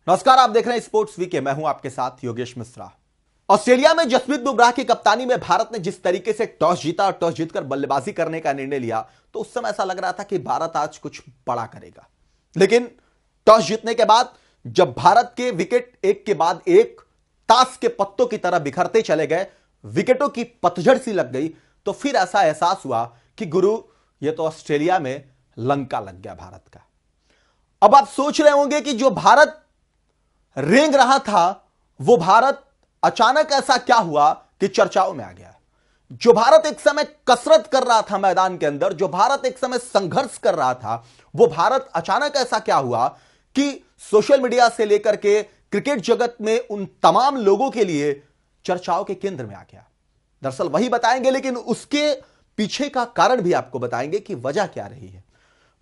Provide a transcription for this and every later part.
नमस्कार, आप देख रहे हैं स्पोर्ट्स वीके। मैं हूं आपके साथ योगेश मिश्रा। ऑस्ट्रेलिया में जसप्रीत बुमराह की कप्तानी में भारत ने जिस तरीके से टॉस जीता और टॉस जीतकर बल्लेबाजी करने का निर्णय लिया, तो उस समय ऐसा लग रहा था कि भारत आज कुछ बड़ा करेगा। लेकिन टॉस जीतने के बाद जब भारत के विकेट एक के बाद एक ताश के पत्तों की तरह बिखरते चले गए, विकेटों की पतझड़ सी लग गई, तो फिर ऐसा एहसास हुआ कि गुरु, यह तो ऑस्ट्रेलिया में लंका लग गया भारत का। अब आप सोच रहे होंगे कि जो भारत रेंग रहा था वो भारत अचानक ऐसा क्या हुआ कि चर्चाओं में आ गया। जो भारत एक समय कसरत कर रहा था मैदान के अंदर, जो भारत एक समय संघर्ष कर रहा था, वो भारत अचानक ऐसा क्या हुआ कि सोशल मीडिया से लेकर के क्रिकेट जगत में उन तमाम लोगों के लिए चर्चाओं के केंद्र में आ गया। दरअसल वही बताएंगे, लेकिन उसके पीछे का कारण भी आपको बताएंगे कि वजह क्या रही है।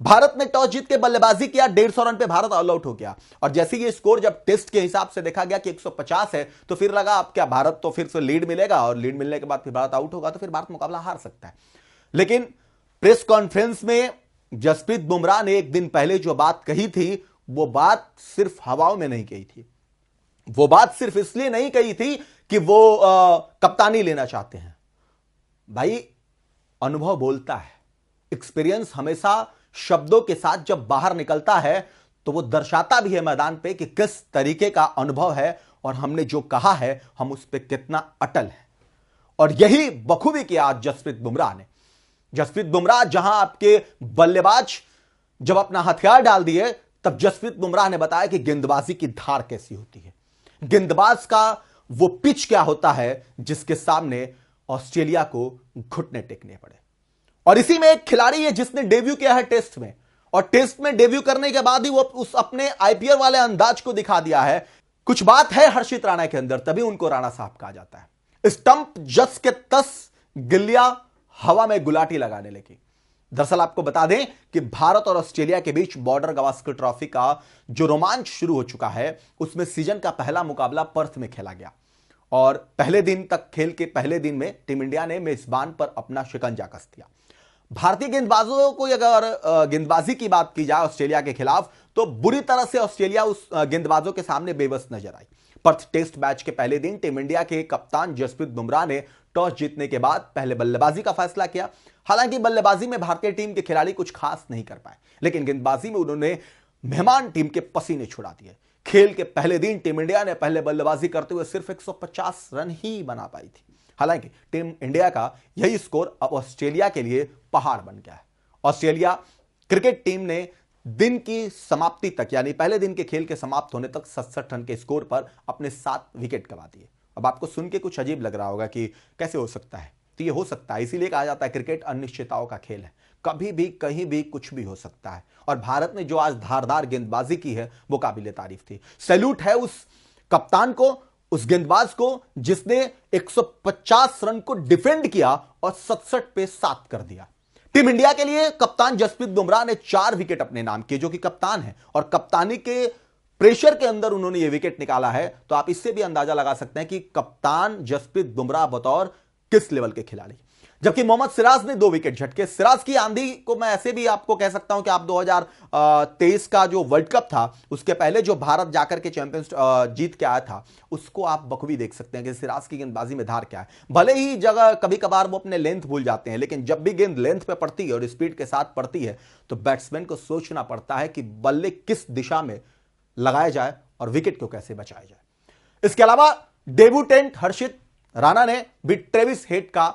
भारत ने टॉस जीत के बल्लेबाजी किया, 150 रन पे भारत ऑल आउट हो गया। और जैसे ये स्कोर जब टेस्ट के हिसाब से देखा गया कि 150 है, तो फिर लगा अब क्या भारत तो फिर से लीड मिलेगा, और लीड मिलने के बाद फिर भारत आउट होगा तो फिर भारत मुकाबला हार सकता है। लेकिन प्रेस कॉन्फ्रेंस में जसप्रीत बुमराह ने एक दिन पहले जो बात कही थी, वो बात सिर्फ हवाओं में नहीं कही थी। वो बात सिर्फ इसलिए नहीं कही थी कि वो कप्तानी लेना चाहते हैं। भाई, अनुभव बोलता है, एक्सपीरियंस हमेशा शब्दों के साथ जब बाहर निकलता है तो वो दर्शाता भी है मैदान पे कि किस तरीके का अनुभव है और हमने जो कहा है हम उस पर कितना अटल है। और यही बखूबी किया आज जसप्रीत बुमराह ने। जसप्रीत बुमराह जहां आपके बल्लेबाज जब अपना हथियार डाल दिए, तब जसप्रीत बुमराह ने बताया कि गेंदबाजी की धार कैसी होती है, गेंदबाज का वो पिच क्या होता है जिसके सामने ऑस्ट्रेलिया को घुटने टेकने पड़े। और इसी में एक खिलाड़ी है जिसने डेब्यू किया है टेस्ट में, और टेस्ट में डेब्यू करने के बाद ही वो उस अपने आईपीएल वाले अंदाज को दिखा दिया है। कुछ बात है हर्षित राणा के अंदर, तभी उनको राणा साहब कहा जाता है। स्टंप जस के तस गिल्लियां हवा में गुलाटी लगाने लगी। दरअसल आपको बता दें कि भारत और ऑस्ट्रेलिया के बीच बॉर्डर गावस्कर ट्रॉफी का जो रोमांच शुरू हो चुका है, उसमें सीजन का पहला मुकाबला पर्थ में खेला गया। और पहले दिन तक, खेल के पहले दिन में टीम इंडिया ने मेजबान पर अपना शिकंजा कस दिया। भारतीय गेंदबाजों को अगर गेंदबाजी की बात की जाए ऑस्ट्रेलिया के खिलाफ, तो बुरी तरह से ऑस्ट्रेलिया उस गेंदबाजों के सामने बेबस नजर आई। पर्थ टेस्ट मैच के पहले दिन टीम इंडिया के कप्तान जसप्रीत बुमराह ने टॉस जीतने के बाद पहले बल्लेबाजी का फैसला किया। हालांकि बल्लेबाजी में भारतीय टीम के खिलाड़ी कुछ खास नहीं कर पाए, लेकिन गेंदबाजी में उन्होंने मेहमान टीम के पसीने छुड़ा दिए। खेल के पहले दिन टीम इंडिया ने पहले बल्लेबाजी करते हुए सिर्फ 150 रन ही बना पाई थी। हालांकि टीम इंडिया का यही स्कोर अब ऑस्ट्रेलिया के लिए पहाड़ बन गया है। ऑस्ट्रेलिया क्रिकेट टीम ने दिन की समाप्ति तक, यानी पहले दिन के खेल के समाप्त होने तक 67 रन के स्कोर पर अपने 7 विकेट गंवा दिए। अब आपको सुन के कुछ अजीब लग रहा होगा कि कैसे हो सकता है, तो ये हो सकता है, इसीलिए कहा जाता है क्रिकेट अनिश्चितताओं का खेल है। कभी भी कहीं भी कुछ भी हो सकता है। और भारत ने जो आज धारदार गेंदबाजी की है वो काबिले तारीफ थी। सैल्यूट है उस कप्तान को, उस गेंदबाज को जिसने 150 रन को डिफेंड किया और 67 पे 7 कर दिया। टीम इंडिया के लिए कप्तान जसप्रीत बुमराह ने 4 विकेट अपने नाम किए, जो कि कप्तान है, और कप्तानी के प्रेशर के अंदर उन्होंने यह विकेट निकाला है। तो आप इससे भी अंदाजा लगा सकते हैं कि कप्तान जसप्रीत बुमराह बतौर किस लेवल के खिलाड़ी। जबकि मोहम्मद सिराज ने 2 विकेट झटके। सिराज की आंधी को मैं ऐसे भी आपको कह सकता हूं कि आप 2023 का जो वर्ल्ड कप था, उसके पहले जो भारत जाकर के चैंपियंस जीत के आया था, उसको आप बखूबी देख सकते हैं कि सिराज की गेंदबाजी में धार क्या है। भले ही जगह कभी कभार वो अपने लेंथ भूल जाते हैं, लेकिन जब भी गेंद लेंथ पे पड़ती है और स्पीड के साथ पड़ती है, तो बैट्समैन को सोचना पड़ता है कि बल्ले किस दिशा में लगाया जाए और विकेट को कैसे बचाया जाए। इसके अलावा डेब्यूटेंट हर्षित राणा ने भी ट्रेविस हेड का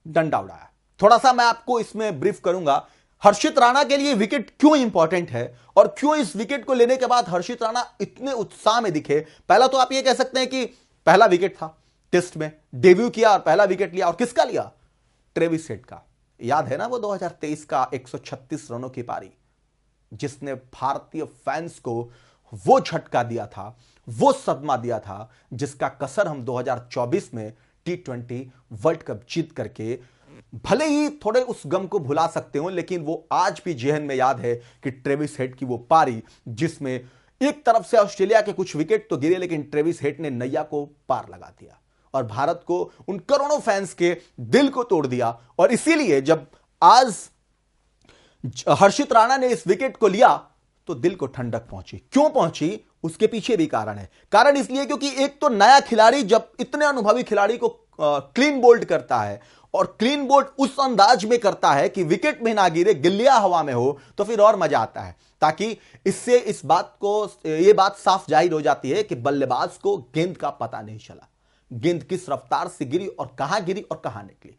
डंडा उड़ाया। थोड़ा सा मैं आपको इसमें ब्रीफ करूंगा हर्षित राणा के लिए विकेट क्यों इंपॉर्टेंट है और क्यों इस विकेट को लेने के बाद हर्षित राणा इतने उत्साह में दिखे। पहला तो आप ये कह सकते हैं कि पहला विकेट था, टेस्ट में डेब्यू किया और पहला विकेट लिया, और किसका लिया? ट्रेविस हेड का। याद है ना वो 2023 का 136 रनों की पारी, जिसने भारतीय फैंस को वो झटका दिया था, वो सदमा दिया था, जिसका कसर हम 2024 में T20 वर्ल्ड कप जीत करके भले ही थोड़े उस गम को भुला सकते हो, लेकिन वो आज भी जेहन में याद है कि ट्रेविस हेड की वो पारी, जिसमें एक तरफ से ऑस्ट्रेलिया के कुछ विकेट तो गिरे, लेकिन ट्रेविस हेड ने नैया को पार लगा दिया और भारत को, उन करोड़ों फैंस के दिल को तोड़ दिया। और इसीलिए जब आज हर्षित राणा ने इस विकेट को लिया तो दिल को ठंडक पहुंची। क्यों पहुंची उसके पीछे भी कारण है। कारण इसलिए क्योंकि एक तो नया खिलाड़ी जब इतने अनुभवी खिलाड़ी को क्लीन बोल्ड करता है और क्लीन बोल्ड उस अंदाज में करता है कि विकेट में ना गिरे, गिल्लियां हवा में हो, तो फिर और मजा आता है। ताकि इससे ये बात साफ जाहिर हो जाती है कि बल्लेबाज को गेंद का पता नहीं चला, गेंद किस रफ्तार से गिरी और कहां निकली।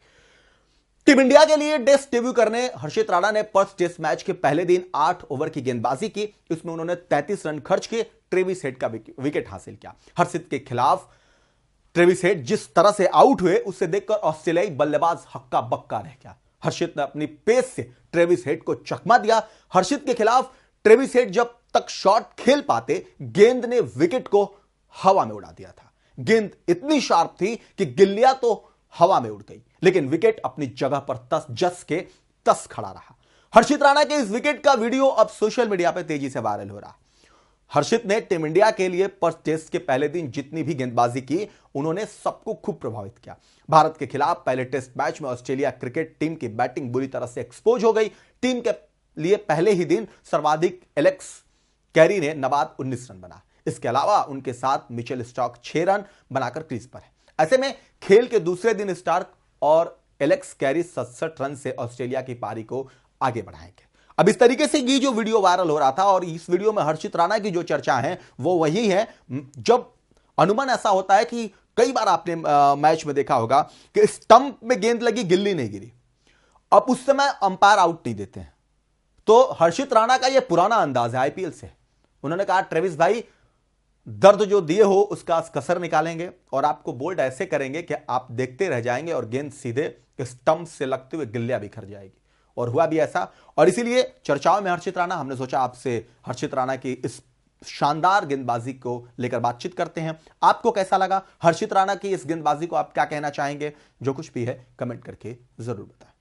टीम इंडिया के लिए टेस्ट डेब्यू करने हर्षित राणा ने पर्थ टेस्ट मैच के पहले दिन 8 ओवर की गेंदबाजी की। इसमें उन्होंने 33 रन खर्च किए, ट्रेविस हेड का विकेट हासिल किया। हर्षित के खिलाफ ट्रेविस हेड जिस तरह से आउट हुए उससे देखकर ऑस्ट्रेलियाई बल्लेबाज हक्का बक्का रह गया। हर्षित ने अपनी पेस से ट्रेविस हेड को चकमा दिया। हर्षित के खिलाफ ट्रेविस हेड जब तक शॉट खेल पाते, गेंद ने विकेट को हवा में उड़ा दिया था। गेंद इतनी शार्प थी कि गिल्लियां तो हवा में उड़ गई, लेकिन विकेट अपनी जगह पर जस के तस खड़ा रहा। हर्षित राणा के इस विकेट का वीडियो अब सोशल मीडिया पर तेजी से वायरल हो रहा। हर्षित ने टीम इंडिया के लिए पर्थ टेस्ट के पहले दिन जितनी भी गेंदबाजी की, उन्होंने सबको खूब प्रभावित किया। भारत के खिलाफ पहले टेस्ट मैच में ऑस्ट्रेलिया क्रिकेट टीम की बैटिंग बुरी तरह से एक्सपोज हो गई। टीम के लिए पहले ही दिन सर्वाधिक एलेक्स कैरी ने नबाद 19 रन बना। इसके अलावा उनके साथ मिचेल स्टार्क 6 रन बनाकर क्रीज पर है। ऐसे में खेल के दूसरे दिन स्टार्क और एलेक्स कैरी 67 रन से ऑस्ट्रेलिया की पारी को आगे बढ़ाएंगे। अब इस तरीके से ये जो वीडियो वायरल हो रहा था, और इस वीडियो में हर्षित राणा की जो चर्चा है वो वही है जब अनुमान ऐसा होता है कि कई बार आपने मैच में देखा होगा कि स्टंप में गेंद लगी, गिल्ली नहीं गिरी, अब उस समय अंपायर आउट नहीं देते हैं। तो हर्षित राणा का यह पुराना अंदाज है आईपीएल से। उन्होंने कहा ट्रेविस भाई, दर्द जो दिए हो उसका कसर निकालेंगे और आपको बोल्ड ऐसे करेंगे कि आप देखते रह जाएंगे और गेंद सीधे स्टंप से लगते हुए गिल्लियां बिखर जाएगी। और हुआ भी ऐसा, और इसीलिए चर्चाओं में हर्षित राणा। हमने सोचा आपसे हर्षित राणा की इस शानदार गेंदबाजी को लेकर बातचीत करते हैं। आपको कैसा लगा हर्षित राणा की इस गेंदबाजी को, आप क्या कहना चाहेंगे? जो कुछ भी है कमेंट करके जरूर बताएं।